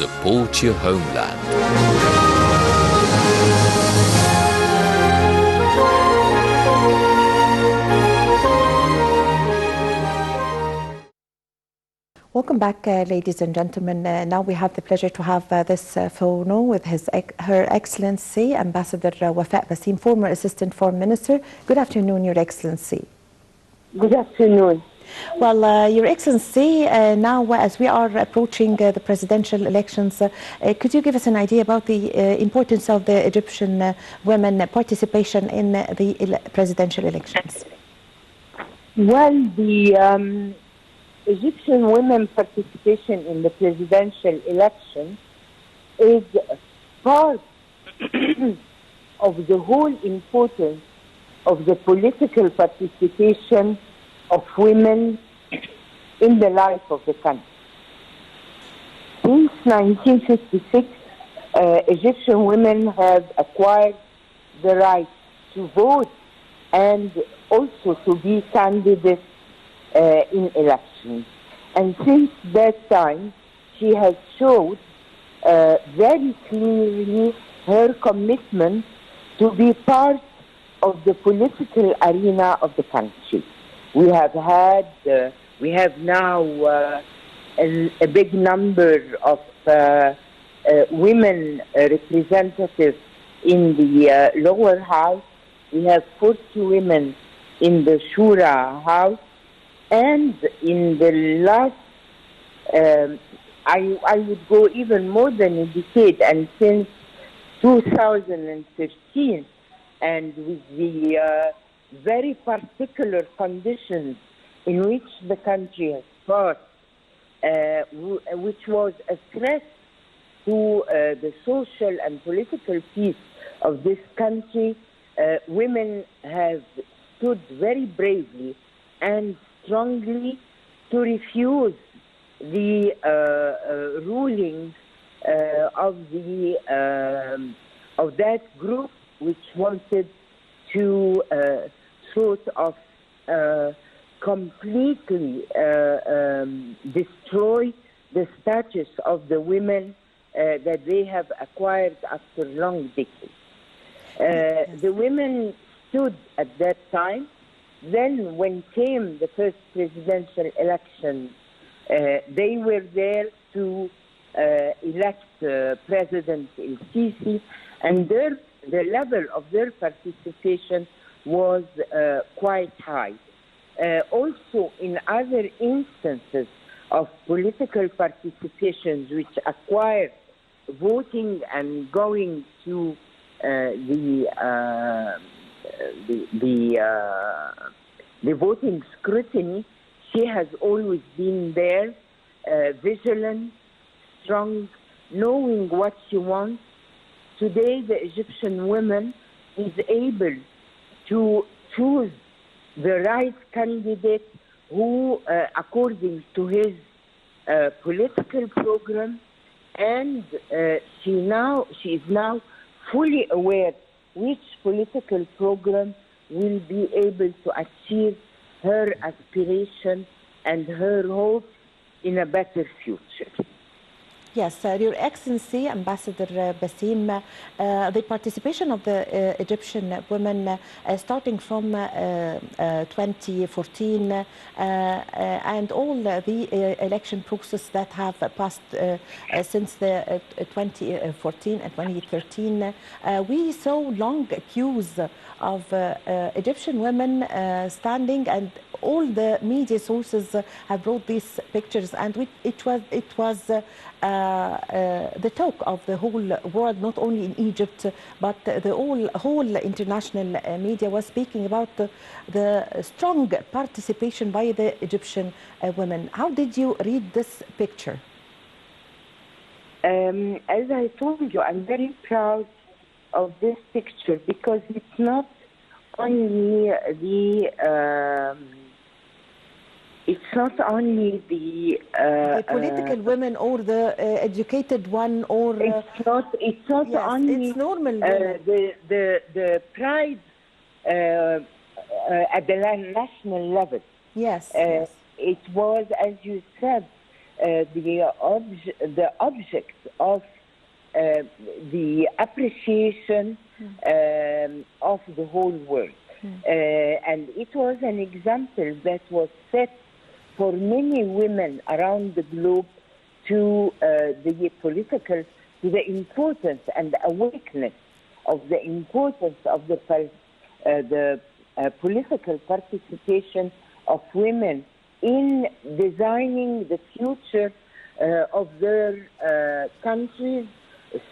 support your homeland. Welcome back, ladies and gentlemen. Now we have the pleasure to have this phono with Her Excellency Ambassador Wafaa Basseem, former Assistant Foreign Minister. Good afternoon, Your Excellency. Good afternoon. Well, Your Excellency, now as we are approaching the presidential elections, could you give us an idea about the importance of the Egyptian women participation in the presidential elections? Well, the Egyptian women participation in the presidential election is part of the whole importance of the political participation of women in the life of the country. Since 1956, Egyptian women have acquired the right to vote and also to be candidates in elections. And since that time, she has showed very clearly her commitment to be part of the political arena of the country. We have now a big number of women representatives in the lower house. We have 40 women in the Shura house. And in the last, I would go even more than a decade, and since 2013, and with the very particular conditions in which the country has passed, which was a threat to the social and political peace of this country, women have stood very bravely and strongly to refuse the rulings of that group which wanted to sort of completely destroy the status of the women that they have acquired after long decades. The women stood at that time. Then when came the first presidential election, they were there to elect President El-Sisi, and the level of their participation was quite high. Also, in other instances of political participations which acquired voting and going to the voting scrutiny, she has always been there, vigilant, strong, knowing what she wants. Today, the Egyptian woman is able to choose the right candidate who, according to his political program, and she is now fully aware which political program will be able to achieve her aspiration and her hope in a better future. Yes, Your Excellency, Ambassador Basseem, the participation of the Egyptian women starting from 2014 and all the election process that have passed since the 2014 and 2013, we saw long queues of Egyptian women standing, and all the media sources have brought these pictures, and it was the talk of the whole world, not only in Egypt, but the whole international media was speaking about the strong participation by the Egyptian women. How did you read this picture? As I told you, I'm very proud of this picture because it's not only the political women or the educated one, or it's not yes, only it's normal the pride at the national level. Yes, yes. It was, as you said, the object of the appreciation of the whole world. And it was an example that was set for many women around the globe to the importance and awareness of the importance of the political participation of women in designing the future of their countries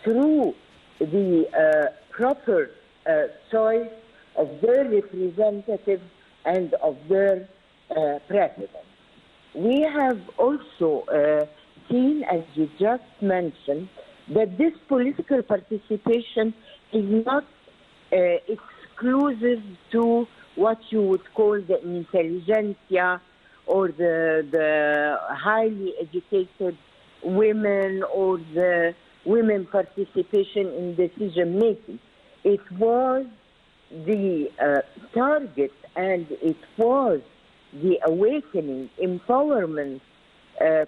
through the proper choice of their representatives and of their president. We have also seen, as you just mentioned, that this political participation is not exclusive to what you would call the intelligentsia or the highly educated women or the women participation in decision making. It was the target and it was the awakening, empowerment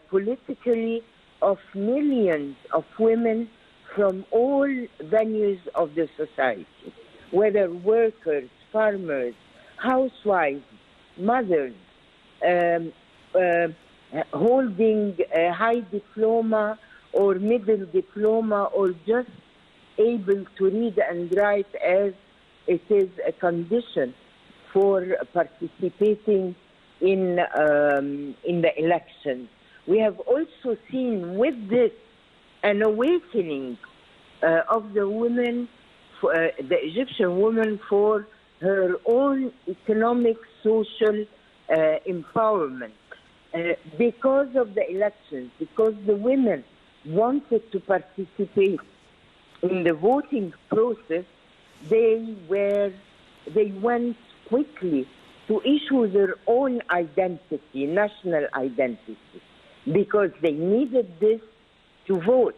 politically of millions of women from all venues of the society, whether workers, farmers, housewives, mothers, holding a high diploma or middle diploma or just able to read and write as it is a condition for participating in the elections. We have also seen with this an awakening of the women, the Egyptian woman, for her own economic, social empowerment. Because of the elections, because the women wanted to participate in the voting process, they went quickly to issue their own identity, national identity, because they needed this to vote.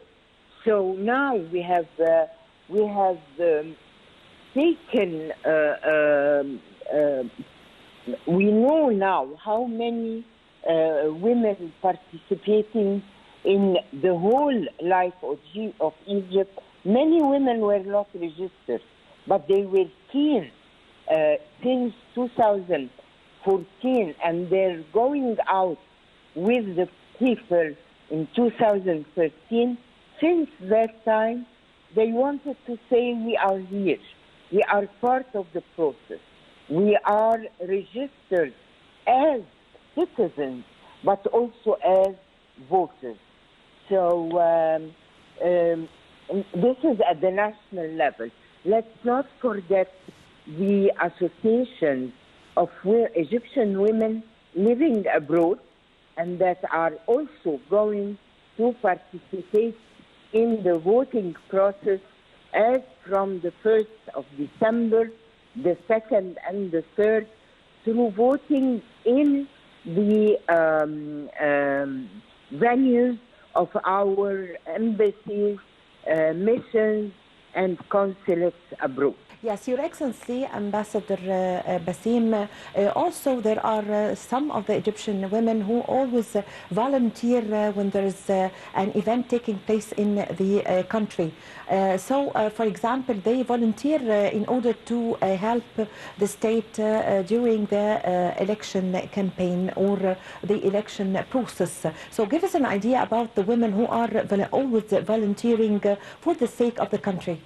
So now we have taken. We know now how many women participating in the whole life of Egypt. Many women were not registered, but they were keen since 2014, and they're going out with the people in 2013. Since that time, they wanted to say, we are here. We are part of the process. We are registered as citizens, but also as voters. So this is at the national level. Let's not forget the associations of Egyptian women living abroad and that are also going to participate in the voting process as from the 1st of December, the 2nd and the 3rd, through voting in the venues of our embassies, missions, and consulates abroad. Yes, Your Excellency, Ambassador Basseem, also there are some of the Egyptian women who always volunteer when there is an event taking place in the country. For example, they volunteer in order to help the state during the election campaign or the election process. So give us an idea about the women who are always volunteering for the sake of the country.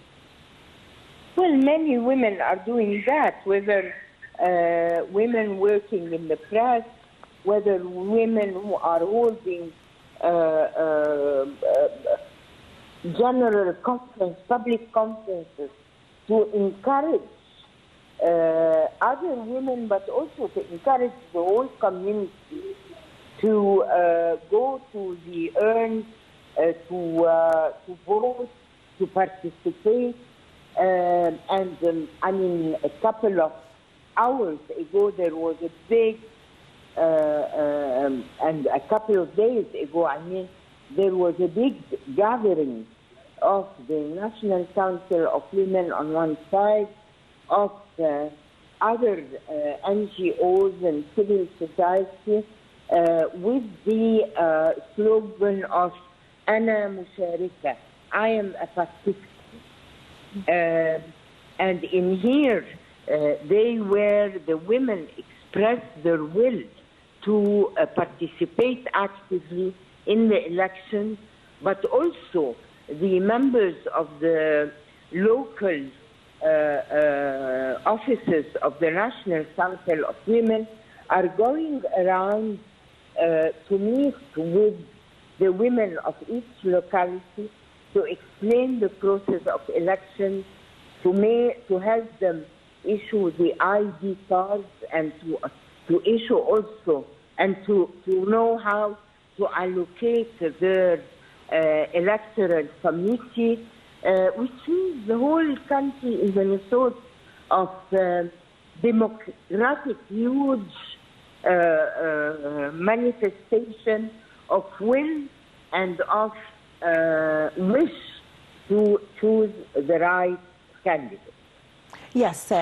Well, many women are doing that, whether women working in the press, whether women who are holding general conference, public conferences to encourage other women, but also to encourage the whole community to go to the urns, to vote, to participate. I mean, a couple of hours ago, there was a big, and a couple of days ago, I mean, there was a big gathering of the National Council of Women on one side, of other NGOs and civil society with the slogan of أنا مشاركة, I am a participant. And in here, the women expressed their will to participate actively in the elections, but also the members of the local offices of the National Council of Women are going around to meet with the women of each locality to explain the process of elections, to help them issue the ID cards, and to issue also, and to know how to allocate their electoral committee, which means the whole country is in a sort of democratic, huge manifestation of will and of wish to choose the right candidate. Yes.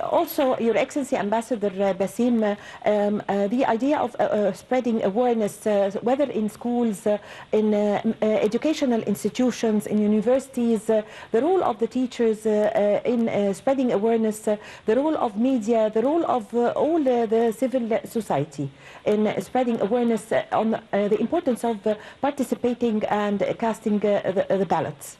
Also, Your Excellency, Ambassador Basseem, the idea of spreading awareness, whether in schools, in educational institutions, in universities, the role of the teachers in spreading awareness, the role of media, the role of all the civil society in spreading awareness on the importance of participating and casting the ballots.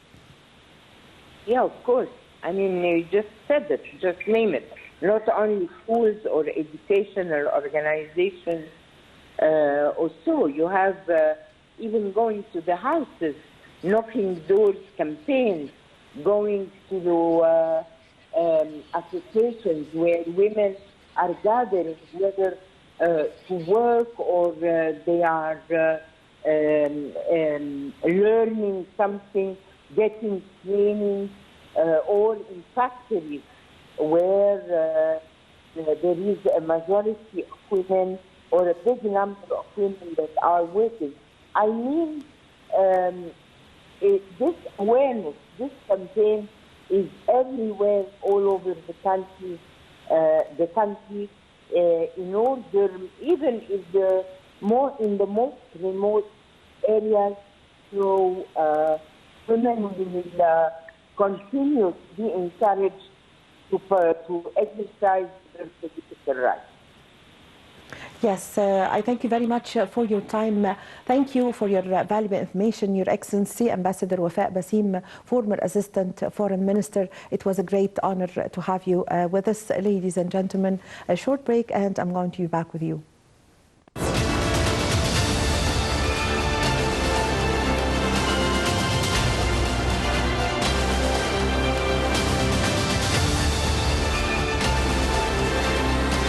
Yeah, of course. I mean, you just said it, just name it. Not only schools or educational organizations, also you have even going to the houses, knocking doors campaigns, going to the associations where women are gathering, whether to work or they are learning something, getting training, or in factories where there is a majority of women or a big number of women that are working. I mean, this awareness, this campaign is everywhere, all over the country. In order, even if in the most remote areas, so women will continue to be encouraged to exercise their political rights. Yes, I thank you very much for your time. Thank you for your valuable information, Your Excellency, Ambassador Wafaa Basseem, former Assistant Foreign Minister. It was a great honor to have you with us, ladies and gentlemen. A short break and I'm going to be back with you.